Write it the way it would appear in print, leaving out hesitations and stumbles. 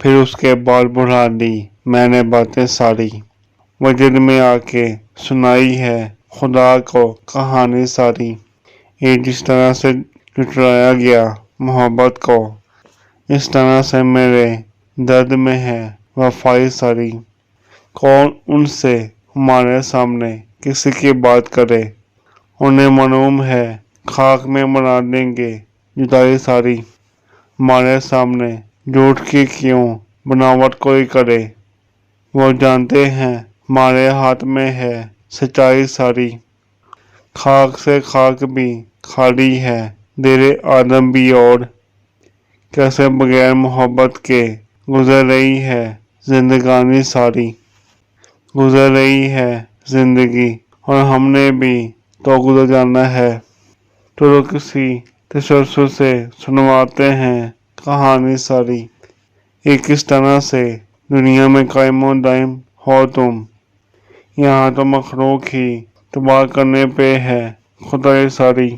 پھر اس کے بعد بڑھا دی میں نے باتیں ساری، وجد میں آ کے سنائی ہے خدا کو کہانی ساری۔ یہ جس طرح سے جٹلایا گیا محبت کو، اس طرح سے میرے درد میں ہے وفائی ساری۔ کون ان سے ہمارے سامنے کسی کی بات کرے، انہیں معلوم ہے خاک میں بنا دیں گے جدائی ساری۔ ہمارے سامنے جھوٹ کی کیوں بناوٹ کوئی کرے، وہ جانتے ہیں ہمارے ہاتھ میں ہے سچائی ساری۔ خاک سے خاک بھی کھاڑی ہے دیر آدم بھی، اور کیسے بغیر محبت کے گزر رہی ہے زندگانی ساری۔ گزر رہی ہے زندگی اور ہم نے بھی تو گزر جانا ہے، تو کسی تسلسل سے سنواتے ہیں کہانی ساری۔ یہ کس طرح سے دنیا میں قائم و دائم ہو تم، یہاں تو مخلوق ہی تباہ کرنے پہ ہے خدائی ساری۔